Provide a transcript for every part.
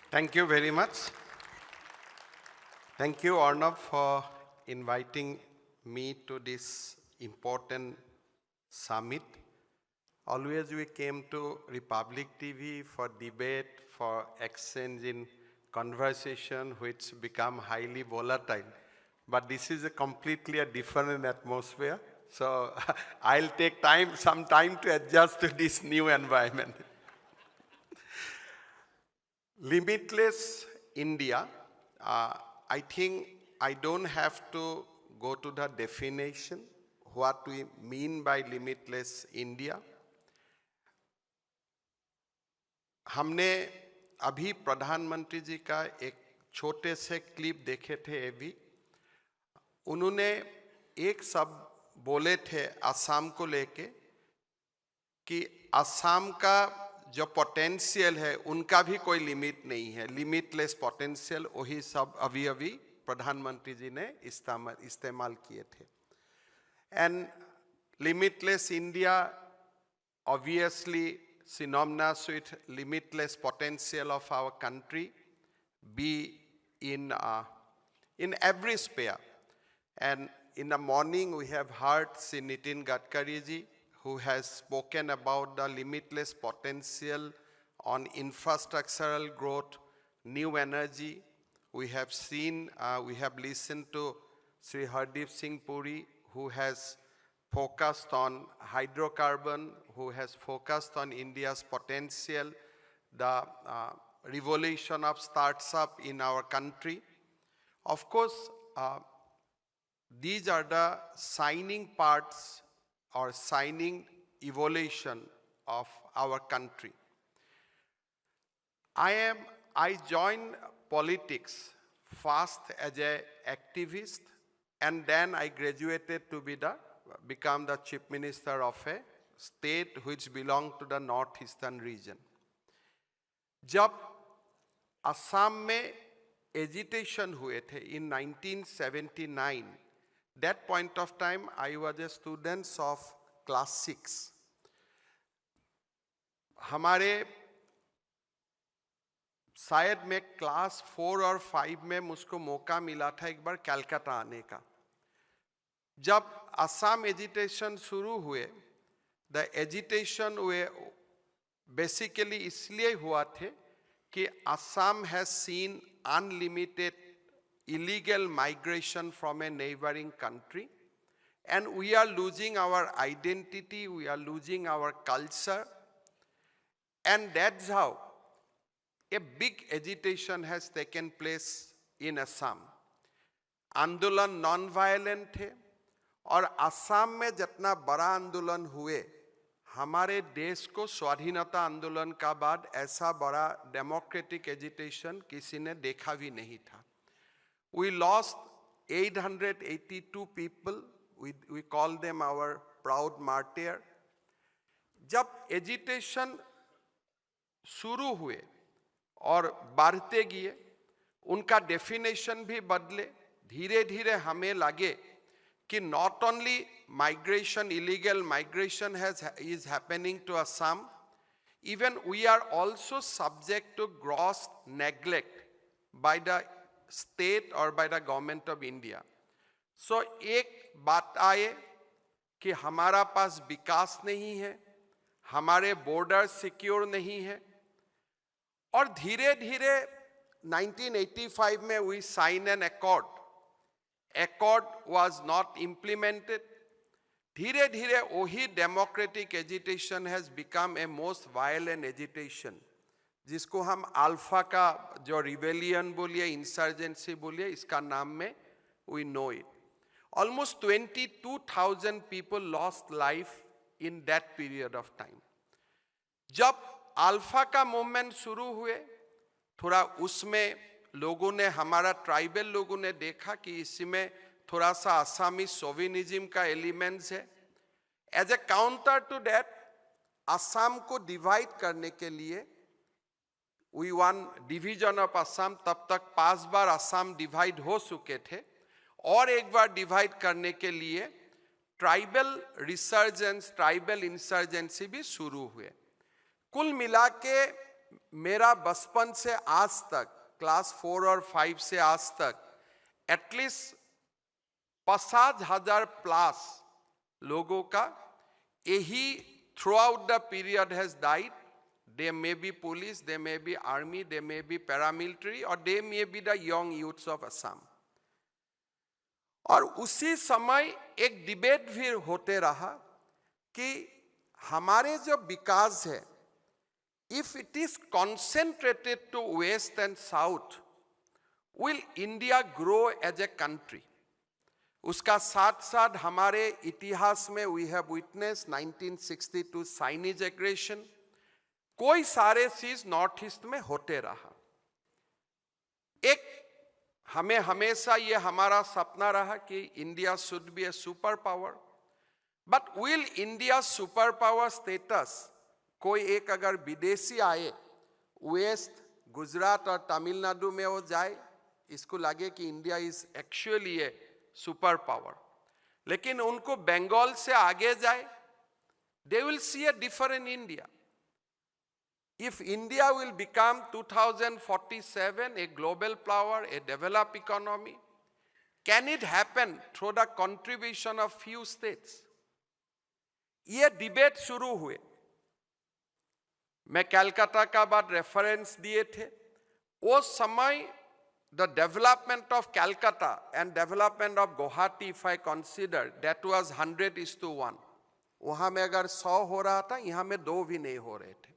Thank you very much. Thank you, Arnab, for inviting me to this important summit. Always we came to Republic TV for debate, for exchange in conversation, which become highly volatile. But this is a completely different atmosphere. So I'll take some time to adjust to this new environment. Limitless India, I think I don't have to go to the definition, what we mean by limitless India. हमने अभी प्रधानमंत्री जी का एक छोटे से clip देखे थे अभी, उन्होंने एक शब्द बोले थे असम को लेके कि असम का जो पोटेंशियल है उनका भी कोई लिमिट नहीं है, लिमिटलेस पोटेंशियल, वही सब अभी प्रधानमंत्री जी ने इस्तेमाल किए थे. And limitless India obviously synonymous with limitless potential of our country, be in every sphere. And in the morning we have heard Sri Nitin Gadkari ji, who has spoken about the limitless potential on infrastructural growth, new energy. We have listened to Sri Hardeep Singh Puri, who has focused on hydrocarbon, who has focused on India's potential, the revolution of startup in our country. Of course, these are the shining parts or shining evolution of our country. I joined politics first as an activist, and then I graduated to become the chief minister of a state which belonged to the northeastern region. जब असम में agitation हुए थे in 1979, that point of time I was a student of class 6. हमारे शायद मैं class 4 और 5 में मुझको मौका मिला था एक बार कलकत्ता आने का. जब असम एजिटेशन शुरू हुए, द एजिटेशन हुए बेसिकली इसलिए हुआ थे कि Assam has seen unlimited illegal migration from a neighboring country, and we are losing our identity, we are losing our culture, and that's how a big agitation has taken place in Assam. आंदोलन non violent थे, और असम में जितना बड़ा आंदोलन हुए, हमारे देश को स्वाधीनता आंदोलन का बाद ऐसा बड़ा डेमोक्रेटिक एजिटेशन किसी ने देखा भी नहीं था. We lost 882 people, we call them our proud martyr. जब एजिटेशन शुरू हुए और बढ़ते गए, उनका डेफिनेशन भी बदले. धीरे धीरे हमें लगे कि not only migration, illegal migration is happening to Assam, even we are also subject to gross neglect by the state or by the government of India. So एक बात आए कि हमारा पास विकास नहीं है, हमारे बॉर्डर सिक्योर नहीं है, और धीरे धीरे 1985 में we sign an accord. Accord was not implemented. धीरे धीरे वही democratic agitation has become a most violent agitation, जिसको हम अल्फा का जो रिवेलियन बोलिए, इंसर्जेंसी बोलिए, इसका नाम में we know it. Almost 22,000 people lost life in that period of time. जब अल्फा का मूवमेंट शुरू हुए, थोड़ा उसमें लोगों ने, हमारा ट्राइबल लोगों ने देखा कि इसमें थोड़ा सा आसामी सोविनिज्म का एलिमेंट्स है. As a counter to that, Assam को डिवाइड करने के लिए we won division of Assam. तब तक 5 बार असम डिवाइड हो चुके थे, और एक बार डिवाइड करने के लिए ट्राइबल रिसर्जेंस, ट्राइबल इंसर्जेंसी भी शुरू हुए. कुल मिला के मेरा बचपन से आज तक, क्लास 4 और 5 से आज तक एटलीस्ट 50,000 प्लस लोगों का यही throughout the period has died. They may be police, they may be army, they may be paramilitary, or they may be the young youths of Assam. और उसी समय एक डिबेट भी होते रहा कि हमारे जो विकास है, if it is concentrated to west and south, will India grow as a country? उसका साथ साथ हमारे इतिहास में we have witnessed 1962 Chinese aggression, कोई सारे चीज नॉर्थ ईस्ट में होते रहा। एक हमें हमेशा ये हमारा सपना रहा कि India should be A super power, but will India super power status, कोई एक अगर विदेशी आए वेस्ट गुजरात और तमिलनाडु में वो जाए, इसको लगे कि India is actually A super power, लेकिन उनको बंगाल से आगे जाए, they will see a different India. If India will become 2047 a global power, a developed economy, can it happen through the contribution of few states? ये debate शुरू हुए। मैं कलकत्ता का बात रेफरेंस दिए थे, वो समय the development of Calcutta and development of Guwahati, if I consider, that was 100:1. वहां में अगर 100 हो रहा था, यहां में 2 भी नहीं हो रहे थे।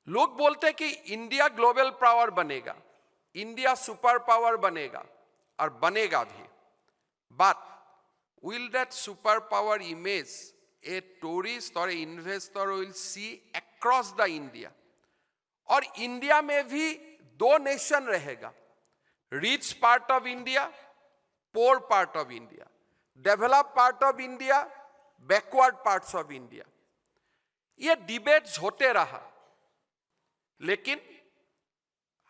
लोग बोलते कि इंडिया ग्लोबल पावर बनेगा, इंडिया सुपर पावर बनेगा, और बनेगा भी, but will that super power image a tourist और investor will see across the India? और इंडिया में भी 2 नेशन रहेगा, rich part of India, poor part of India, develop part of India, backward parts of India. ये debates होते रहा, लेकिन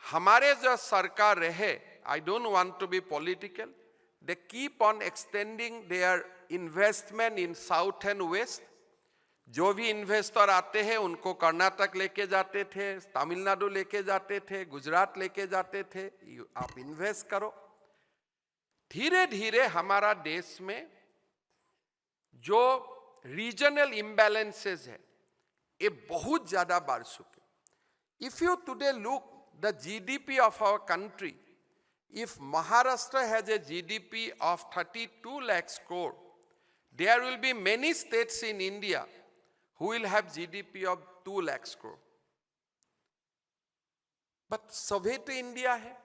हमारे जो सरकार रहे, I don't want to be political, they keep on extending there investment in south and west. जो भी इन्वेस्टर आते हैं उनको कर्नाटक लेके जाते थे, तमिलनाडु लेके जाते थे, गुजरात लेके जाते थे, आप इन्वेस्ट करो। धीरे धीरे हमारा देश में जो रीजनल इम्बैलेंसेस है, ये बहुत ज्यादा बढ़ चुके। If you today look the GDP of our country, if Maharashtra has a GDP of 32 lakhs crore, there will be many states in India who will have GDP of 2 lakhs crore. But Soviet India hai,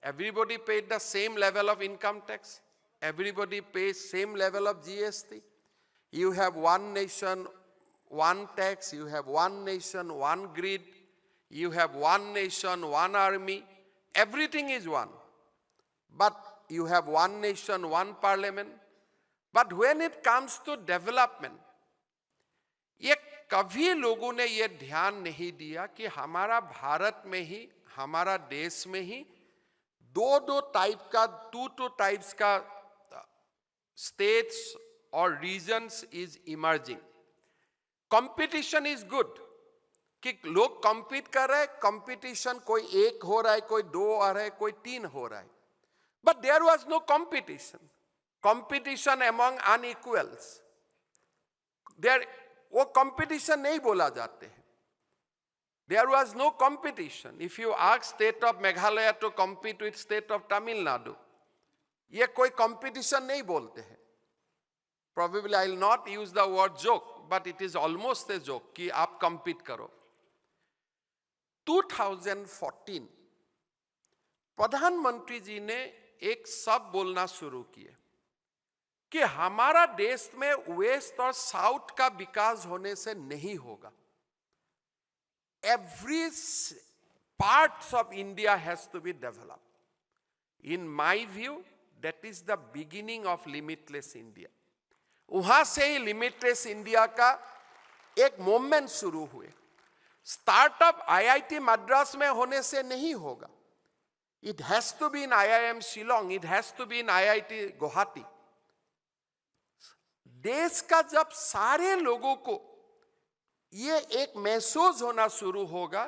everybody paid the same level of income tax, everybody pays same level of GST. You have one nation, one tax, you have one nation, one grid, you have one nation, one army, everything is one. But you have one nation, one parliament. But when it comes to development, ये कभी लोगों ने ये ध्यान नहीं दिया कि हमारा भारत में ही, हमारा देश में ही 2 टाइप का, 2 टाइप्स का states or regions is emerging. Competition is good. कि लोग कॉम्पीट कर रहे हैं, कंपटीशन कोई 1 हो रहा है, कोई 2 आ रहा है, कोई 3 हो रहा है, but there was no competition, competition among unequals, there वो कंपटीशन नहीं बोला जाते हैं। There was no competition. If you ask state of Meghalaya to compete with state of Tamil Nadu, ये कोई कंपटीशन नहीं बोलते हैं। Probably I will not use the word joke, but it is almost a joke कि आप कंपीट करो। 2014 प्रधानमंत्री जी ने एक शब्द बोलना शुरू किए कि हमारा देश में वेस्ट और साउथ का विकास होने से नहीं होगा। Every parts of India has to be developed. In my view that is the beginning of limitless India. वहां से ही लिमिटलेस इंडिया का एक मूवमेंट शुरू हुए। स्टार्टअप आईआईटी मद्रास में होने से नहीं होगा। It has to be in IIM Shillong, it has to be in IIT Guwahati. देश का जब सारे लोगों को ये एक महसूस होना शुरू होगा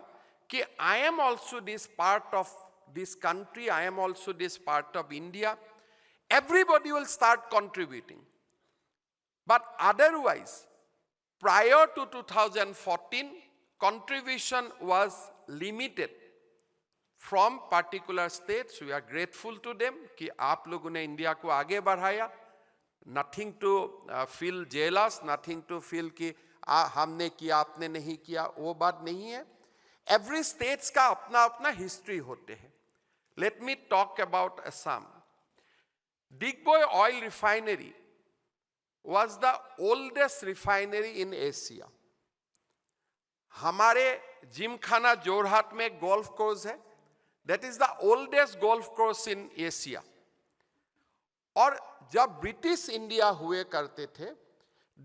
कि I am also this part of this country, I am also this part of India. Everybody will start contributing. But otherwise, prior to 2014, contribution was limited from particular states. We are grateful to them कि आप लोगों ने India को आगे बढ़ाया. Nothing to feel jealous, nothing to feel कि हमने किया आपने नहीं किया, वो बात नहीं है. Every states का अपना अपना history होते हैं. Let me talk about Assam. Digboi Oil Refinery was the oldest refinery in Asia. हमारे जिमखाना जोरहाट में गोल्फ कोर्स है. That is the oldest golf course in Asia. और जब ब्रिटिश इंडिया हुए करते थे,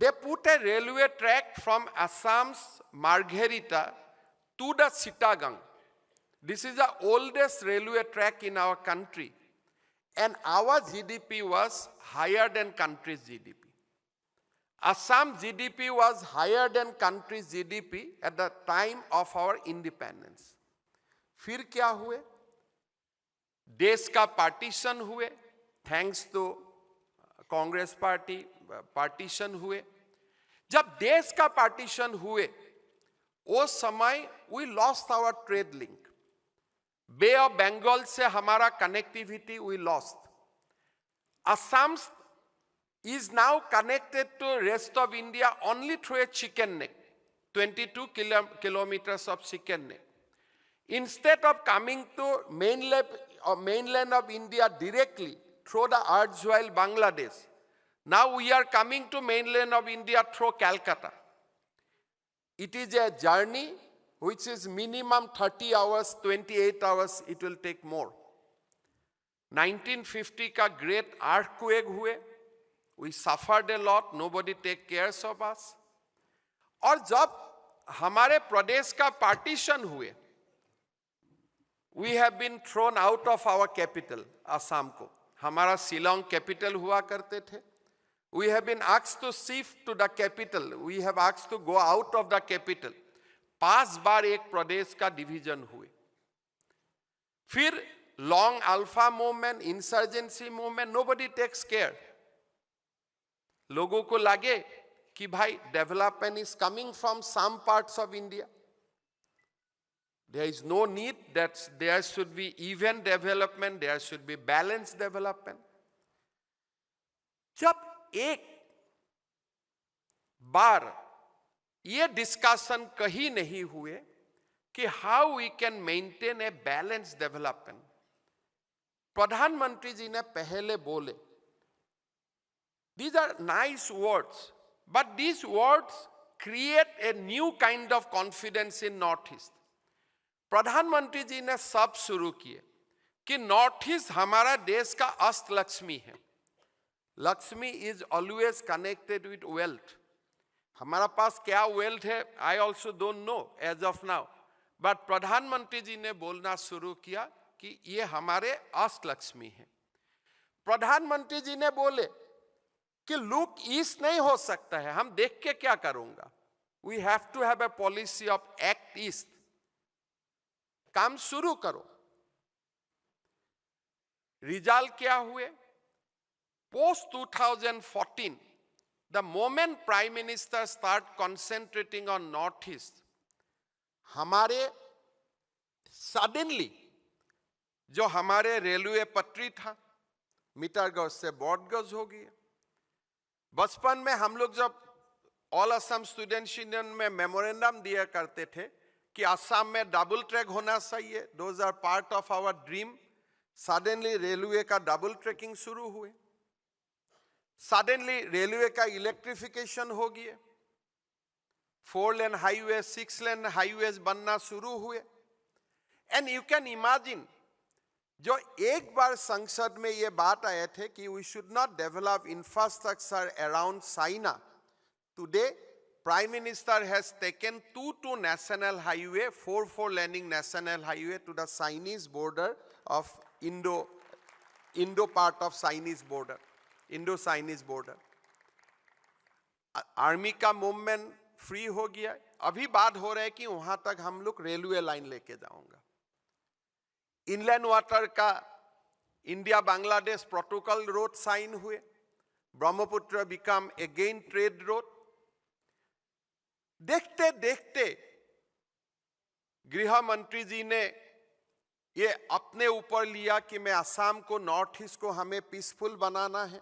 they put a railway track from Assam's Margherita to the Chittagong. This is the oldest railway track in our country. And our GDP was higher than country's GDP. Assam GDP was higher than country's GDP at the time of our independence. फिर क्या हुए? देश का partition हुए, thanks to Congress party partition हुए. जब देश का पार्टीशन हुए, उस समय we lost our trade link. Bay of Bengal से हमारा connectivity we lost. Assam is now connected to rest of India only through a chicken neck, 22 kilometers of chicken neck. Instead of coming to mainland of India directly through the erstwhile Bangladesh, now we are coming to mainland of India through Calcutta. It is a journey which is minimum 30 hours, 28 hours, it will take more. 1950 का great earthquake हुए, we suffered a lot, nobody take care of us. और जब हमारे प्रदेश का partition हुए, we have been thrown out of our capital, Assam को. हमारा Shillong capital हुआ करते थे. We have been asked to shift to the capital. We have asked to go out of the capital. 5 बार एक प्रदेश का डिवीजन हुए. फिर long ULFA movement, insurgency movement, nobody takes care. लोगों को लगे कि भाई development is coming from some parts of India. There is no need that there should be even development, there should be balance development. जब एक बार ये डिस्कशन कहीं नहीं हुए कि how we can maintain a balance development. प्रधानमंत्री जी ने पहले बोले, these are nice words, but these words create a new kind of confidence in North East. प्रधानमंत्री जी ने सब शुरू किए कि नॉर्थ ईस्ट हमारा देश का अष्ट लक्ष्मी है. Lakshmi is always connected with wealth. हमारा पास क्या वेल्थ है, I also don't know as of now, but प्रधानमंत्री जी ने बोलना शुरू किया कि ये हमारे अष्ट लक्ष्मी है. प्रधानमंत्री जी ने बोले कि लुक ईस्ट नहीं हो सकता है, हम देख के क्या करूंगा. We have to have a policy of act east. काम शुरू करो. रिजल्ट क्या हुए? Post 2014, the moment Prime Minister start concentrating on Northeast, हमारे suddenly जो हमारे रेलवे पटरी था, मीटर गज से बॉड गज हो गया. बचपन में हम लोग जब ऑल असम स्टूडेंट्स यूनियन में मेमोरेंडम दिया करते थे कि असम में डबल ट्रैक होना चाहिए, those are part of our dream. Suddenly railway का डबल ट्रैकिंग शुरू हुए. सडनली रेलवे का इलेक्ट्रिफिकेशन हो गया. 4 लेन हाईवे, 6 लेन हाईवेज बनना शुरू हुए. एंड यू कैन इमेजिन, जो एक बार संसद में ये बात आए थे कि we should not develop infrastructure around China. Today prime minister has taken 2 national highway, 4 laning national highway to the Chinese border of Indo part of Chinese border, Indo-Chinese border. Army का मूवमेंट फ्री हो गया है। अभी बात हो रहा है कि वहां तक हम लोग रेलवे लाइन लेके जाऊंगा। इनलैंड वाटर का India Bangladesh protocol road sign हुए। Brahmaputra become again trade road. देखते देखते गृह मंत्री जी ने ये अपने ऊपर लिया कि मैं असम को, नॉर्थ ईस्ट को हमें पीसफुल बनाना है।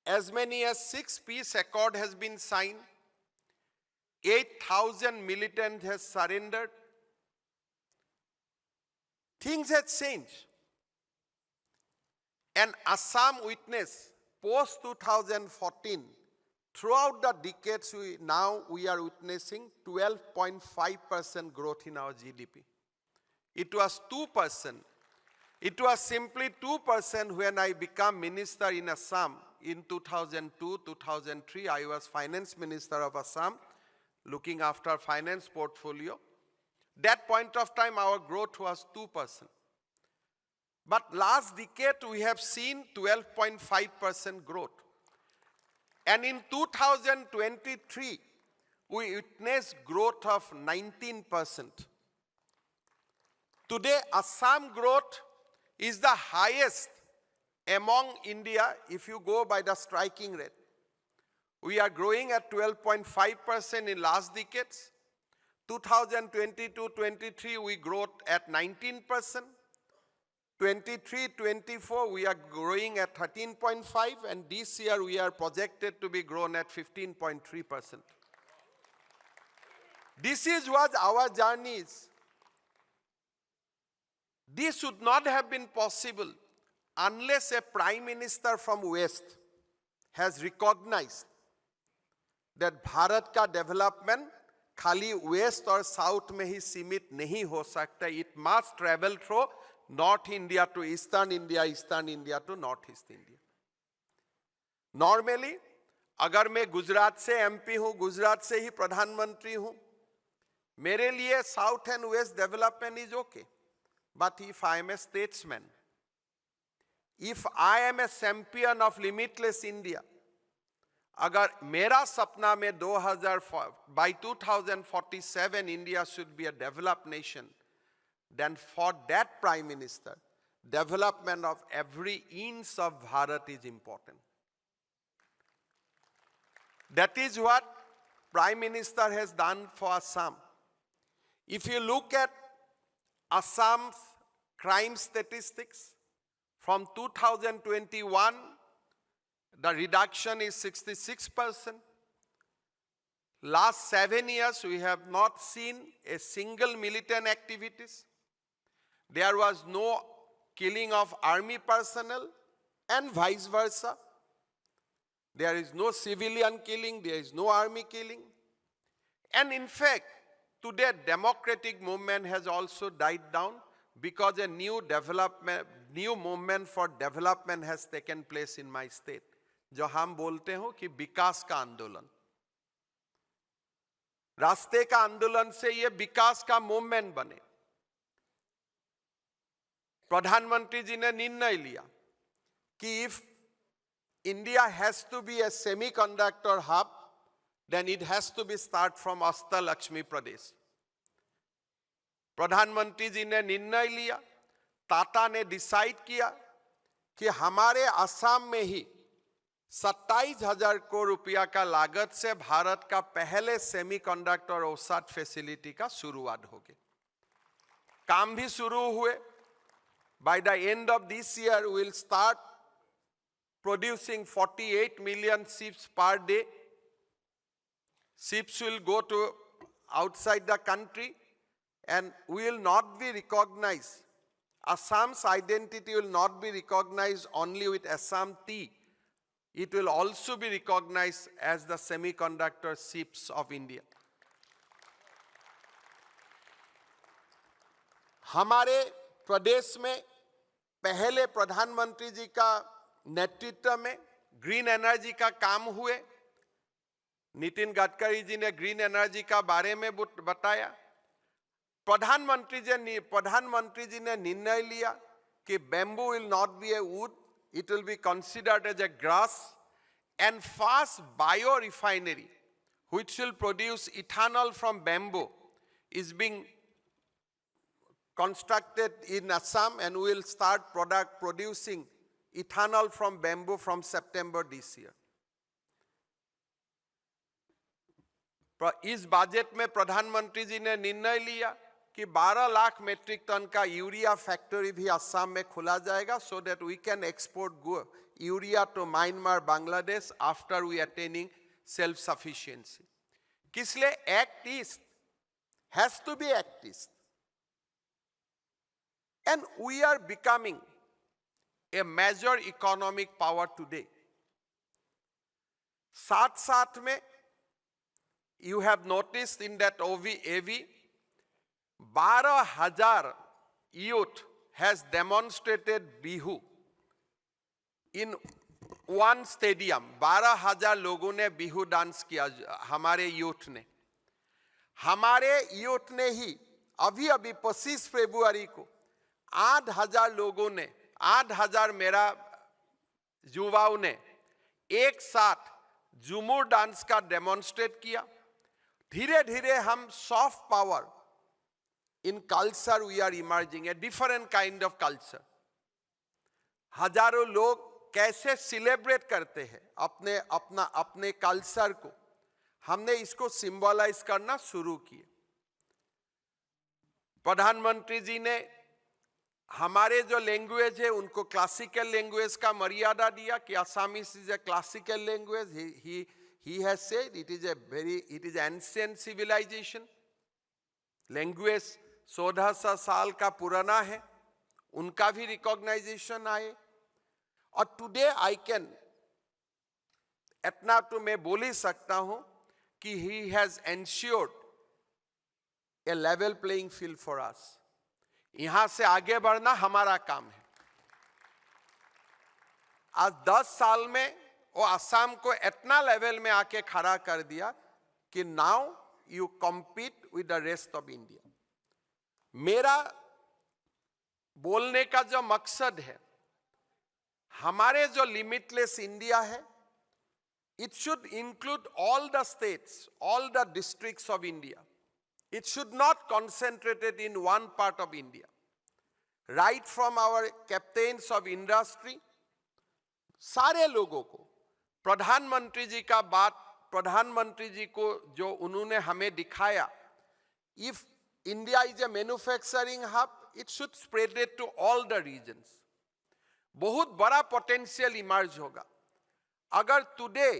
As many as 6 peace accord has been signed. 8,000 militants has surrendered. Things have changed. And Assam witnessed post 2014, throughout the decades, we are witnessing 12.5% growth in our GDP. It was 2%. It was simply 2% when I became minister in Assam. In 2002, 2003, I was finance minister of Assam, looking after finance portfolio. That point of time, our growth was 2%. But last decade, we have seen 12.5% growth. And in 2023, we witnessed growth of 19%. Today, Assam growth is the highest among India if you go by the striking rate. We are growing at 12.5% in last decades. 2022-23 we growth at 19%. 23-24 we are growing at 13.5%, and this year we are projected to be grown at 15.3%. This is what our journey is. This would not have been possible unless a prime minister from West has recognized that Bharat ka development खाली waste और south में ही सीमित नहीं हो सकता. It must travel through North India to Eastern India, Eastern India to North East India. Normally, अगर मैं गुजरात से एमपी हूं, गुजरात से ही प्रधानमंत्री हूं, मेरे लिए south and west development is okay. But if I am a statesman, if I am a champion of limitless India, अगर मेरा सपना में by 2047 India should be a developed nation, then for that prime minister, development of every inch of Bharat is important. That is what Prime Minister has done for Assam. If you look at Assam's crime statistics, from 2021, the reduction is 66%. Last 7 years, we have not seen a single militant activities. There was no killing of army personnel and vice versa. There is no civilian killing, there is no army killing. And in fact, today democratic movement has also died down because a new movement for development has taken place in my state. जो हम बोलते हो कि विकास का आंदोलन, रास्ते का आंदोलन से ये विकास का मूवमेंट बने. प्रधानमंत्री जी ने निर्णय लिया कि if India has to be a semiconductor hub, then it has to be start from Ashtalakshmi Pradesh. प्रधानमंत्री जी ने निर्णय लिया, टाटा ने डिसाइड किया कि हमारे असम में ही 27,000 करोड़ रुपया का लागत से भारत का पहले सेमीकंडक्टर औसत फैसिलिटी का शुरुआत होगी. काम भी शुरू हुए. By the end of this year, we will start producing 48 million ships per day. Ships will go to outside the country and we will not be recognized. Assam's identity will not be recognized only with Assam tea. It will also be recognized as the semiconductor ships of India. हमारे प्रदेश में पहले प्रधानमंत्री जी का नेतृत्व में green energy का काम हुए. नितिन गडकरी जी ने ग्रीन एनर्जी का बारे में बताया. प्रधानमंत्री जी ने निर्णय लिया कि bamboo will not be A would, it will be considered as a grass, and fast biorefinery which will produce ethanol from bamboo, is being constructed in Assam, and we will start producing ethanol from bamboo from September this year. इस budget में प्रधानमंत्री जी ने निर्णय लिया कि 12 lakh metric ton का urea factory भी असम में खोला जाएगा, so that we can export urea to Myanmar, Bangladesh after we attaining self-sufficiency. किस लिए? Act East has to be Act East. And we are becoming a major economic power today. साथ साथ में you have noticed in that AV, 12,000 youth has demonstrated Bihu in one stadium. 12,000 लोगों ने Bihu dance किया हमारे youth ने. हमारे youth ने ही अभी 25 फरवरी को 8,000 लोगों ने, 8,000 मेरा युवाओं ने एक साथ झूमर डांस का डेमोन्स्ट्रेट किया. धीरे धीरे हम soft power in culture we are emerging, a different kind of culture. हजारों लोग कैसे सेलिब्रेट करते हैं अपने कल्चर को, हमने इसको सिंबलाइज करना शुरू किए. प्रधानमंत्री जी ने हमारे जो लैंग्वेज है उनको क्लासिकल लैंग्वेज का मर्यादा दिया कि Assamese is a classical language. He has said it is ancient civilization. Language 1400 साल का पुराना है, उनका भी रिकॉग्नाइजेशन आए. और टुडे आई कैन इतना तो मैं बोल ही सकता हूं कि he has ensured a level playing field for us. यहां से आगे बढ़ना हमारा काम है. आज 10 साल में वो असम को इतना लेवल में आके खड़ा कर दिया कि now you compete with the rest of India. मेरा बोलने का जो मकसद है, हमारे जो लिमिटलेस इंडिया है, it should include all the states, all the districts of India. It should not concentrated in one part of India. Right from our captains of industry, सारे लोगों को प्रधानमंत्री जी का बात, प्रधानमंत्री जी को जो उन्होंने हमें दिखाया, if India is a manufacturing hub, it should spread it to all the regions. बहुत बड़ा पोटेंशियल इमर्ज होगा. अगर today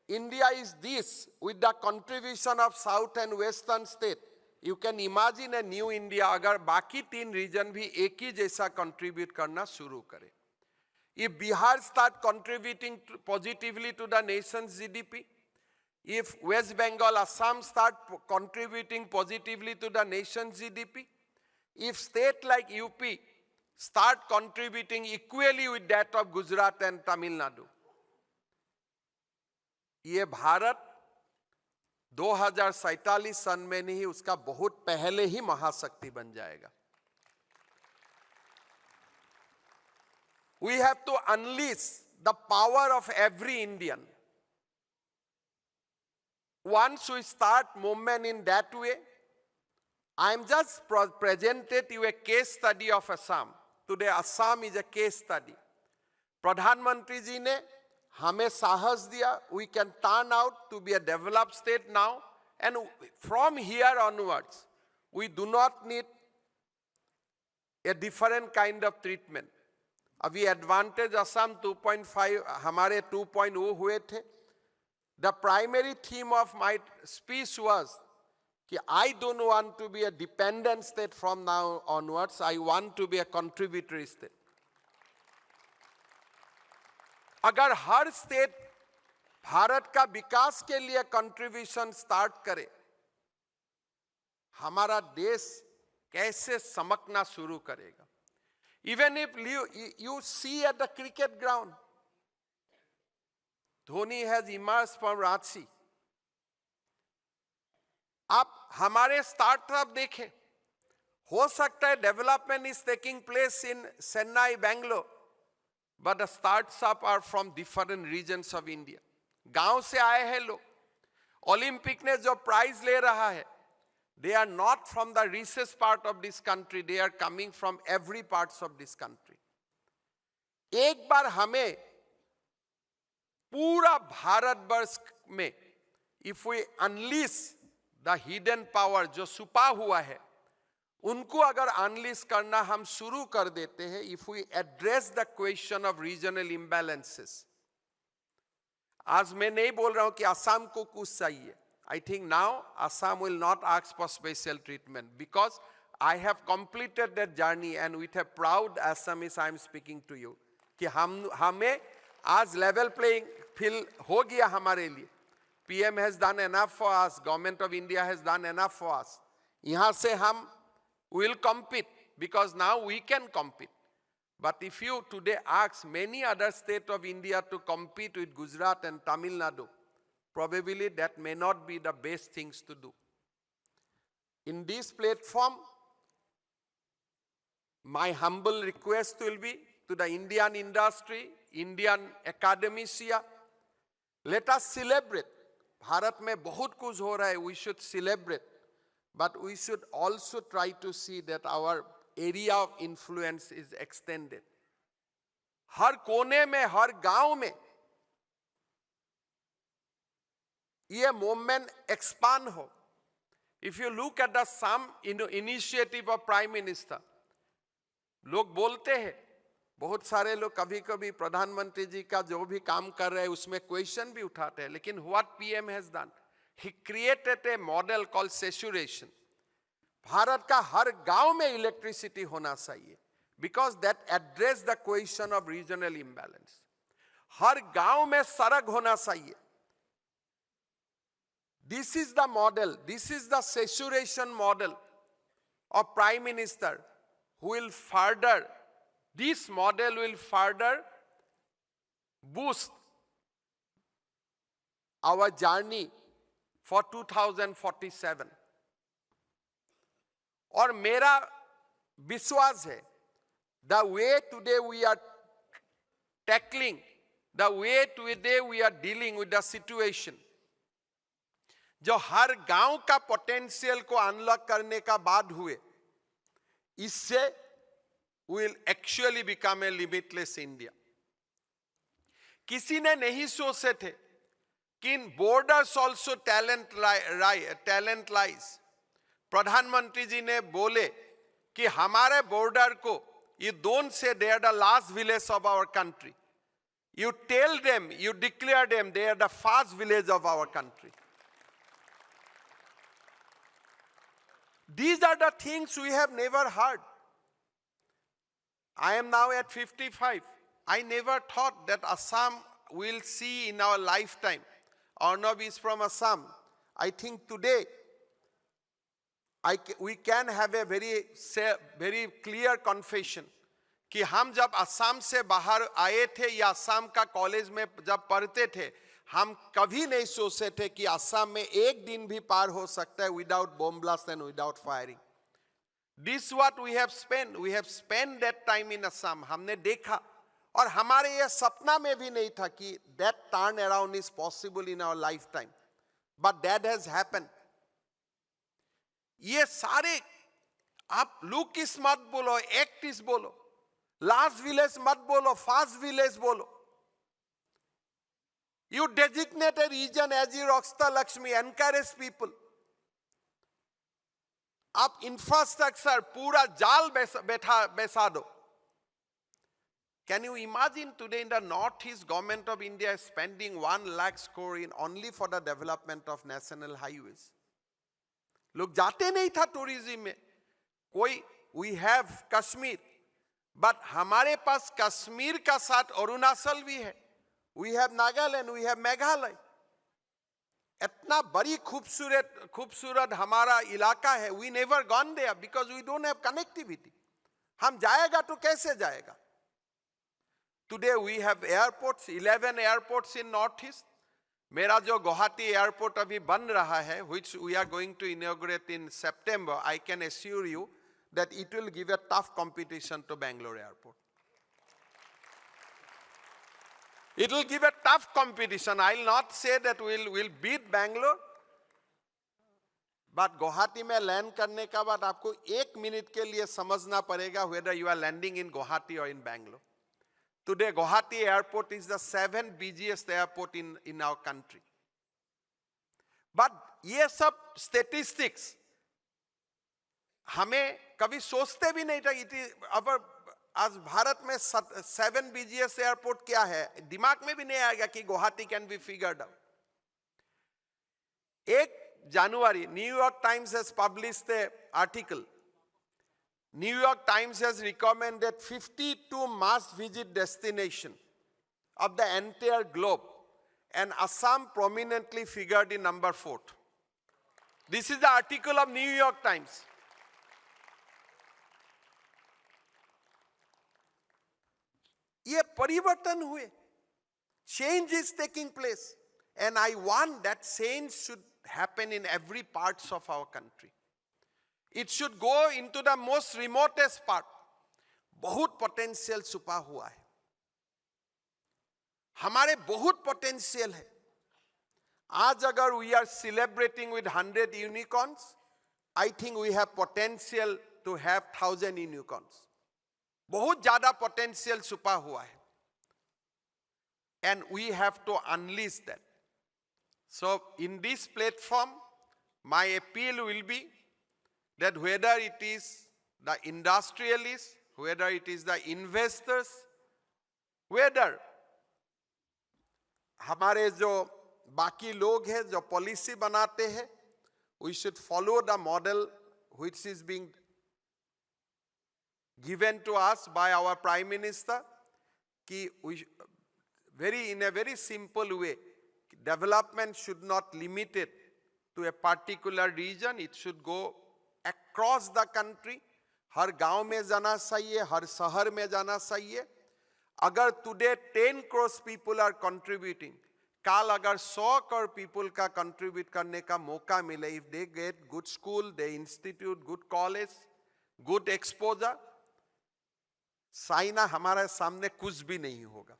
India is this with the contribution of south and western state, you can imagine a new India अगर बाकी 3 reason भी एक ही जैसा contribute करना शुरू करें. If Bihar start contributing positively to the nation's GDP, if West Bengal, Assam start contributing positively to the nation's GDP, if state like UP start contributing equally with that of Gujarat and Tamil Nadu, ये भारत 2047 सन में नहीं, उसका बहुत पहले ही महाशक्ति बन जाएगा. We have to unleash the power of every Indian. Once we start movement in that way, I am just presented you a case study of Assam. Today Assam is a case study. प्रधानमंत्री जी ने हमें साहस दिया. We can turn out to be a developed state now, and from here onwards, we do not need a different kind of treatment. अभी advantage Assam 2.5, हमारे 2.0 हुए थे. The primary theme of my speech was कि I don't want to be a dependent state from now onwards, I want to be a contributory state. अगर हर state Bharat का विकास के लिए कंट्रीब्यूशन स्टार्ट करे, हमारा देश कैसे चमकना शुरू करेगा. Even if you see at the cricket ground, Dhoni has emerged from Ranchi. आप हमारे स्टार्टअप देखें, हो सकता है development is taking place in Chennai, Bangalore, but the startup are from different regions of India. गांव से आए हैं लोग, ओलंपिक ने जो प्राइज ले रहा है, they are not from the richest part of this country, they are coming from every parts of this country. एक बार हमें पूरा भारतवर्ष में if we unleash the hidden power जो छुपा हुआ है, उनको अगर अनलिस्ट करना हम शुरू कर देते हैं, if we address the question of regional imbalances. आज मैं नहीं बोल रहा हूं कि असम को कुछ चाहिए. I think now Assam will not ask for special treatment because I have completed that journey and with a proud Assamese I am speaking to you कि हमें आज level playing field हो गया हमारे लिए. PM has done enough for us, Government of India has done enough for us. यहाँ से हम will compete because now we can compete. But if you today ask many other states of India to compete with Gujarat and Tamil Nadu, probably that may not be the best things to do. In this platform, my humble request will be to the Indian industry, Indian academia, let us celebrate. Bharat में बहुत कुछ हो रहा है, we should celebrate. But we should also try to see that our area of influence is extended. हर कोने में, हर गांव में ये movement expand हो. If you look at the some initiative of Prime Minister, लोग बोलते हैं, बहुत सारे लोग कभी कभी प्रधानमंत्री जी का जो भी काम कर रहे हैं उसमें क्वेश्चन भी उठाते हैं, लेकिन what PM has done, he created a model called saturation. Bharat का हर गांव में इलेक्ट्रिसिटी होना चाहिए because that address the question of regional imbalance. हर गांव में सड़क होना चाहिए. This is the model, this is the saturation model of Prime Minister who will further, this model will further boost our journey for 2047. और मेरा विश्वास है, the way today we are tackling, the way today we are dealing with the situation, जो हर गांव का potential को unlock करने का बाद हुए, इससे will actually become a limitless India. किसी ने नहीं सोचे थे कि in borders also talent lies. प्रधानमंत्री जी ने बोले कि हमारे बॉर्डर को, you don't say they are the last village of our country. You tell them, you declare them they are the first village of our country. These are the things we have never heard. I am now at 55. I never thought that Assam will see in our lifetime. Arnav is from Assam. I think today we can have a very clear confession कि हम जब असम से बाहर आए थे या असम का college में जब पढ़ते थे, हम कभी नहीं सोचे थे कि असम में एक दिन भी पार हो सकता है without bomb blast and without firing. This is what we have spent. We have spent that time in Assam. हमने देखा और हमारे ये सपना में भी नहीं था कि that turn around is possible in our lifetime. But that has happened. ये सारे आप लुकिस मत बोलो, एक्टिस बोलो, लास्ट विलेज मत बोलो, फास्ट विलेज बोलो. You designate a region as your Rockstar Lakshmi, encourage people. आप इंफ्रास्ट्रक्चर पूरा जाल बैठा दो. Can you imagine today in the Northeast, Government of India is spending 1 lakh crore in only for the development of national highways. लोग जाते नहीं था tourism में. कोई we have कश्मीर, but हमारे पास कश्मीर का साथ अरुणाचल भी है. We have Nagaland, we have Meghalaya. इतना बड़ी खूबसूरत हमारा इलाका है. We never gone there because we don't have connectivity. हम जाएगा तो कैसे जाएगा? Today we have airports, 11 airports in Northeast. मेरा जो गुवाहाटी एयरपोर्ट अभी बन रहा है, which we are going to inaugurate in September, I can assure you that it will give a tough competition to Bangalore airport. It will give a tough competition. I will not say that we'll beat Bangalore. But Guwahati में land करने का बाद आपको 1 minute के लिए समझना पड़ेगा whether you are landing in Guwahati or in Bangalore. Today, Guwahati airport is the 7th busiest airport in our country. But ये सब statistics हमें कभी सोचते भी नहीं था. It is our आज भारत में 7 busiest airport क्या है, दिमाग में भी नहीं आएगा कि Guwahati can be figured out. 1 January, New York Times has published an article. New York Times has recommended 52 must-visit destinations of the entire globe, and Assam prominently figured in number 4. This is the article of New York Times. ये परिवर्तन हुए. Change is taking place, and I want that change should happen in every parts of our country. It should go into the most remotest part. बहुत potential छुपा हुआ है. हमारे बहुत potential है. आज अगर we are celebrating with 100 unicorns, I think we have potential to have 1,000 unicorns. बहुत ज़्यादा potential छुपा हुआ है. And we have to unleash that. So in this platform, my appeal will be that whether it is the industrialists, whether it is the investors, whether हमारे जो बाकी लोग हैं जो पॉलिसी बनाते हैं, we should follow the model which is being given to us by our Prime Minister, कि in a very simple way, development should not limit it to a particular region. It should go across the country. हर गांव में जाना चाहिए, हर शहर में जाना चाहिए. अगर today 10 crores people are contributing, काल अगर 100 crore people का contribute करने का मौका मिले, if they get good school, they institute, good college, good exposure, China हमारे सामने कुछ भी नहीं होगा.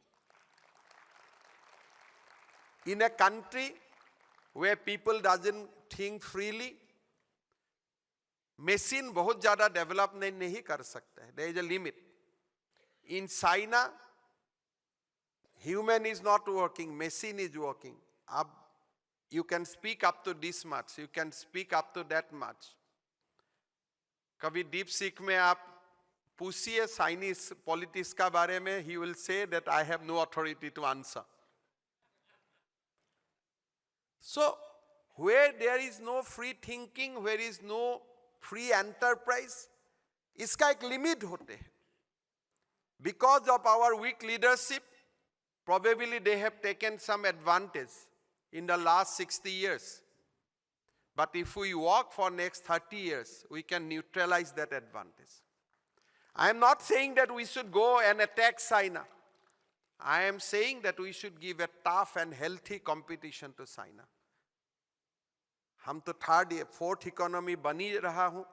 In a country where people doesn't think freely, machine बहुत ज़्यादा develop नहीं कर सकता है. There is a limit. In China, human is not working, machine is working. You can speak up to this much, you can speak up to that much. कभी DeepSeek में आप पूछिए Chinese politics का बारे में, he will say that I have no authority to answer. So, where there is no free thinking, where is no free enterprise, इसका एक limit होते हैं. Because of our weak leadership, probably they have taken some advantage in the last 60 years. But if we work for next 30 years, we can neutralize that advantage. I am not saying that we should go and attack China. I am saying that we should give a tough and healthy competition to China. हम तो fourth economy बनी रहा हूँ.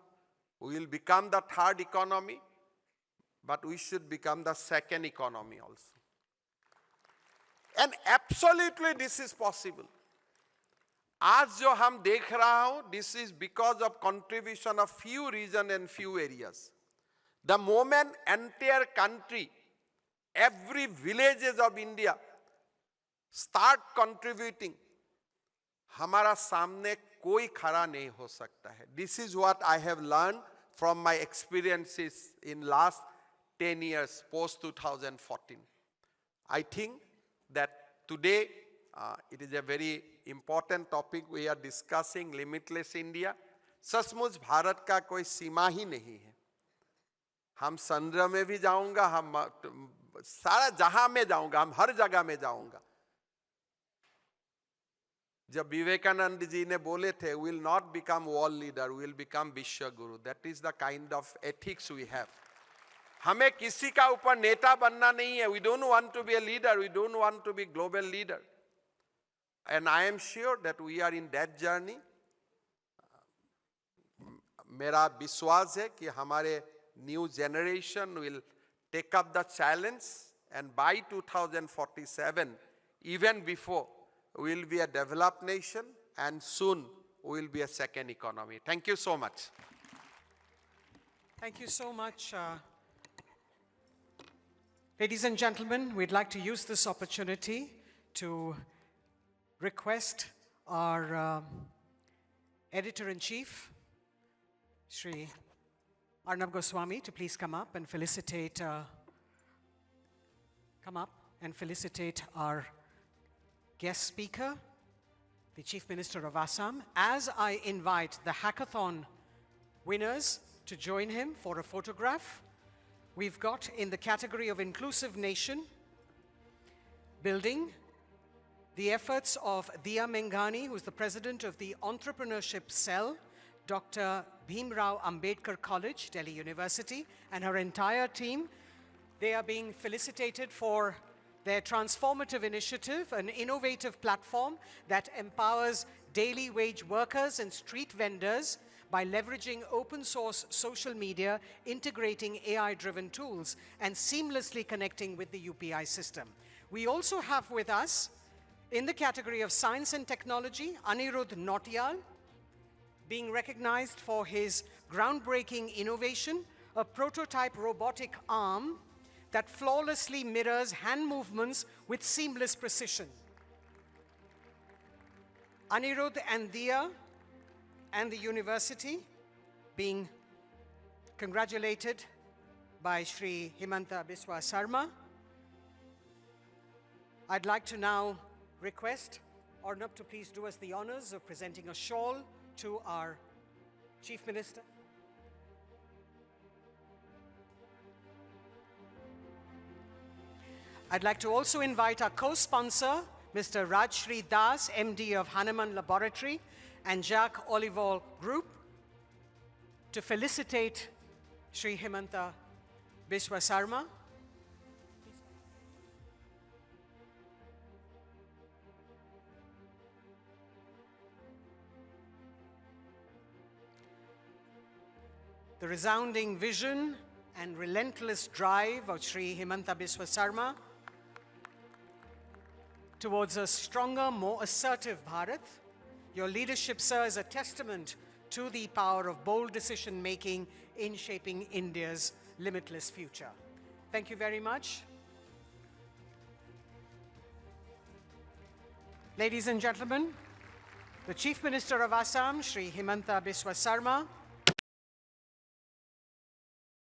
We will become the third economy, but we should become the second economy also. And absolutely this is possible. आज जो हम देख रहा हूँ, this is because of contribution of few regions and few areas. The moment entire country, every villages of India start contributing, हमारा सामने कोई खड़ा नहीं हो सकता है. This is what I have learned from my experiences in last 10 years post 2014. I think that today it is a very important topic we are discussing, limitless India. सचमुच भारत का कोई सीमा ही नहीं है. हम समुद्र में भी जाऊंगा, हम सारा जहां में जाऊंगा, हम हर जगह में जाऊंगा. जब विवेकानंद जी ने बोले थे, we will not become world leader, we will become विश्व गुरु. That is the kind of ethics we have. हमें किसी का ऊपर नेता बनना नहीं है. We don't want to be a leader, we don't want to be global leader. And I am sure that we are in that journey. मेरा विश्वास है कि हमारे new generation will take up the challenge, and by 2047, even before, we will be a developed nation, and soon we will be a second economy. Thank you so much. Thank you so much. Ladies and gentlemen, we'd like to use this opportunity to request our Editor-in-Chief, Shri Arnab Goswami, to please come up and felicitate our guest speaker, the Chief Minister of Assam, as I invite the hackathon winners to join him for a photograph. We've got in the category of Inclusive Nation Building the efforts of Diya Menghani, who's the president of the Entrepreneurship Cell, Dr. Bhimrao Ambedkar College, Delhi University, and her entire team. They are being felicitated for their transformative initiative, an innovative platform that empowers daily wage workers and street vendors by leveraging open source social media, integrating AI-driven tools, and seamlessly connecting with the UPI system. We also have with us, in the category of Science and Technology, Anirudh Nautiyal, being recognized for his groundbreaking innovation, a prototype robotic arm that flawlessly mirrors hand movements with seamless precision. Anirudh and Diya and the university being congratulated by Shri Himanta Biswa Sarma. I'd like to now request Arnab to please do us the honors of presenting a shawl to our Chief Minister. I'd like to also invite our co-sponsor, Mr. Rajshri Das, MD of Hanuman Laboratory and Jacques Olivol Group, to felicitate Shri Himanta Biswa Sarma. The resounding vision and relentless drive of Shri Himanta Biswa Sarma towards a stronger, more assertive Bharat. Your leadership, sir, is a testament to the power of bold decision-making in shaping India's limitless future. Thank you very much. Ladies and gentlemen, the Chief Minister of Assam, Shri Himanta Biswa Sarma,